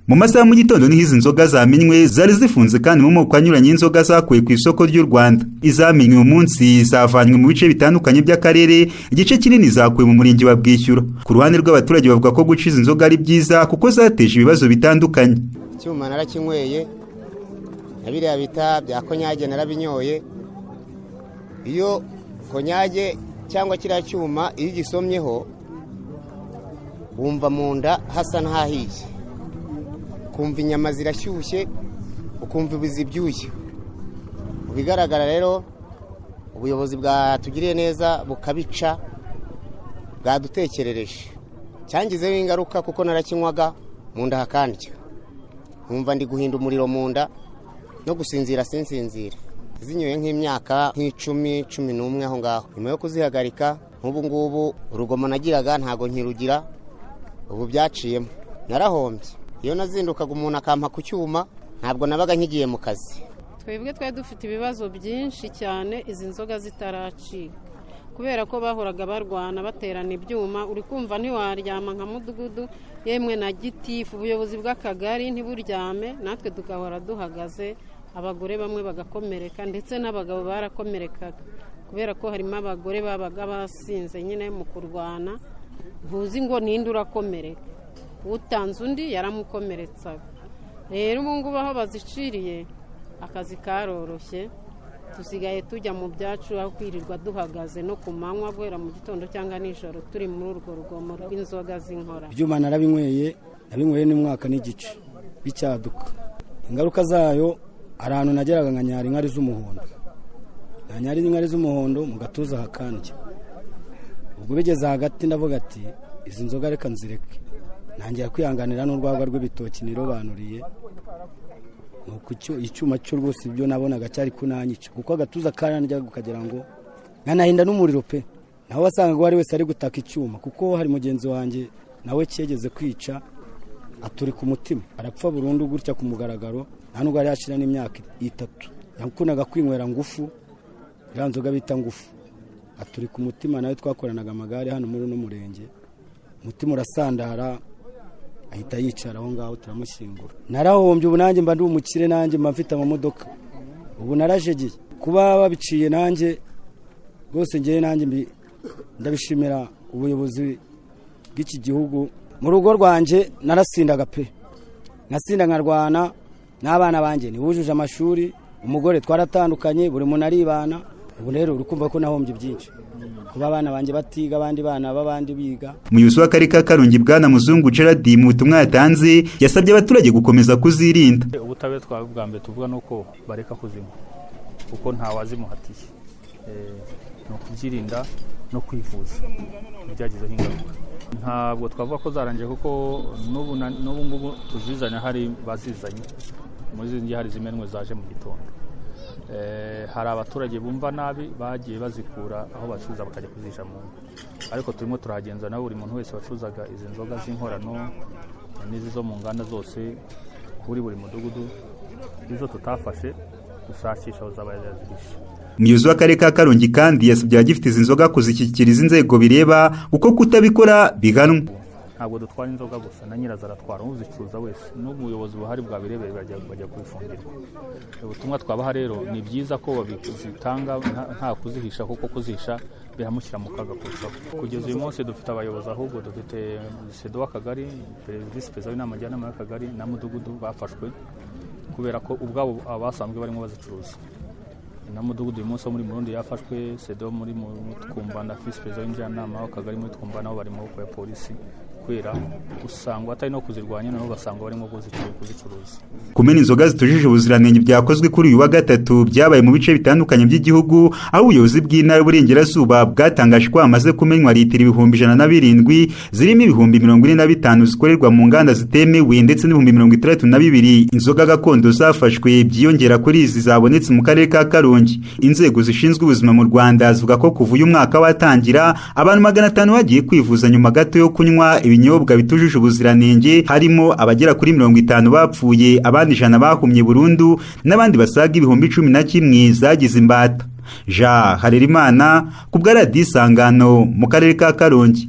Mu masaha mu gitondo niho izi nzoga zamenywe zari zifunze kandi mu moko anyuranye y'inzoga zakuwe ku isoko ry'u Rwanda. Izamenywe umunsi zavanywe mu bice bitandukanye by'akarere, igice kinini zakuwe mu murenge wa Bwishyura. Ku ruhande rw'abaturage bavuga ko guca izi nzoga ari byiza kuko zateje ibibazo bitandukanye. Icyuma narakinyweye, nabiriya bita bya konyage narabinyoye. Iyo konyage cyangwa kiriya cyuma iyo gisomyeho wumva mu nda hasa n'ahahiye, ukumva inyama zirashyushye, ukumva bizibyibushye. Mu bigaragara rero ubuyobozi bwatugiriye neza bukabica, bwadutekerereje. Cyangizeho ingaruka kuko narakinywaga mu nda hakandya, nkumva ndi guhinda umuriro mu nda no gusinzira sinsinzira. Zinyoye nk'imyaka nk'icumi, 11 aho ngaho. Nyuma yo kuzihagarika nk'ubu ngubu urugomo nagiraga ntago nkirugira, ubu byaciyemo narahombye. Iyo nazindukaga umuntu akampa ku cyuma ntabwo nabaga nkigiye mu kazi. Twebwe dufite ibibazo byinshi cyane izi nzoga zitaracika, kubera ko bahoraga barwana baterana ibyuma. Uri kumva ntiwaryama nka mudugudu, yemwe na gitifu ubuyobozi bw'akagari ntiburyame, natwe tugahora duhagaze. Abagore bamwe bagakomereka ndetse n'abagabo barakomerekaga, kubera ko harimo abagore babaga basinze nyine mu kurwana, ntuzi ngo ninde urakomereka, utanze undi yaramukomeretsaga. Rero ubu ngubu aho baziciriye akazi karoroshye, tusigaye tujya mu byacu aho kwirirwa duhagaze no ku manywa guhera mu gitondo cyangwa nijoro turi muri urwo rugomo rw'inzoga z'inkora. Ibyuma narabinyweye n'umwaka n'igice bicyaduka. Ingaruka zayo hari ahantu nageraga nkanyara inkari z'umuhondo mu gatuza hakandya. Ubwo bigeze hagati ndavuga ati izi nzoga reka nzireke, ntangira kwihanganira n'urwagwa rw'ibitoki nirobanuriye. Nuko icyuma cyo rwose ibyo nabonaga cyari kunanyica, kuko agatuza karandya kukagira ngo nkanahinda n'umuriro pe. Naho wasangaga wari wese ari gutaka icyuma, kuko hari mugenzi wanjye nawe cyegeze kwica aturi ku mutima, arapfa burundu gutya ku mugaragaro. Nta nubwo yari yashira n'imyaka 3. Yakundaga kwinywera ngufu, iriya nzoga bita ngufu, aturi ku mutima. Nawe twakoranaga amagare hano muri no murenge, umutima urasandara ahita yicara aho ngaho turamushyingura. Narahombye, ubu nanjye mba ndi umukire, nanjye mba mfite amamodoka, ubu narajegeye. Kuba babiciye nanjye rwose ngiye nanjye ndabishimira ubuyobozi bw'iki gihugu. Mu rugo rwanje narasindaga pe, nasinda nkarwana n'abana banjye nibujuje amashuri, umugore twaratandukanye, buri muntu aribana. Ubu rero urukumva ko nahombye byinshi, kuba abana banjye batiga, abandi bana babandi biga. Umuyobozi w'akarere ka Karongi Bwana Muzungu Gerard mu butumwa yatanze yasabye abaturage gukomeza kuzirinda. Ubutabera twabwa mbere tuvuga nuko bareka kuzinywa kuko nta wazimuhatiye, no kubyirinda no kwivuza byagizeho ingaruka. Ntabwo twavuga ko zarangiye kuko n'ubu ngubu tuzizanya, hari bazizanye muri zingi, hari zimenwe zaje mu gitondo. Hari abaturage bumva nabi bagiye bazikura aho bacuruza bakajya kuzisha mu ngo, ariko turimo turahagenza nawe buri muntu wese wacuruzaga izi nzoga z'inkorano n'izi zo mu nganda zose kuri buri mudugudu, izo tutafashe dushakisha aho zabaye zirisha. Umuyobozi w'akarere ka Karongi kandi yasabye abagifite izi nzoga kuzishyikiriza inzego bireba, kuko kutabikora bihanwa. Ntabwo dutwara inzoga gusa, na nyirazo aratwara, uzicuruza wese n'umuyobozi buhari bwa birebere bajya kubifungirwa. Ubutumwa twabaha rero ni byiza ko babizitanga nta kuzihisha, kuko kuzihisha bihamushyira mu kaga kurushaho. Kugeza uyu munsi dufite abayobozi, ahubwo dufite sedo w'akagari, visi perezida w'inama njyanama y'akagari na mudugudu bafashwe kubera ko ubwabo abasanzwe barimo bazicuruza. Na mudugudu uyu munsi wo muri Murundi yafashwe, sedo muri Twumba na visi perezida w'injyanama w'akagari muri Twumba nabo bari mu maboko ya polisi, kwera usanga atari no kuzirwanya, nabo basanga barimo kuzicuruza. Kumena inzoga zitujuje ubuziranenge byakozwe kuri uyu wa gatatu byabaye mu bice bitandukanye by'igihugu, aho ubuyobozi bw'intara y'Uburengerazuba bwatangaje ko hamaze kumenywa litiro 107 zirimo 45 zikorerwa mu nganda zitemewe ndetse n'62 inzoga gakondo zafashwe, byiyongera kuri izi zabonetse mu karere ka Karongi. Inzego zishinzwe ubuzima mu Rwanda zivuga ko kuva uyu mwaka watangira abantu 500 bagiye kwivuza nyuma gato yo kunywa ibinyobwa bitujuje ubuziranenge, harimo abagera kuri 50 bapfuye, abandi 100 bahumye burundu, n'abandi basaga 11,000 zagize imbata. Jean Harerimana ku bwa Radio Isangano mu karere ka Karongi.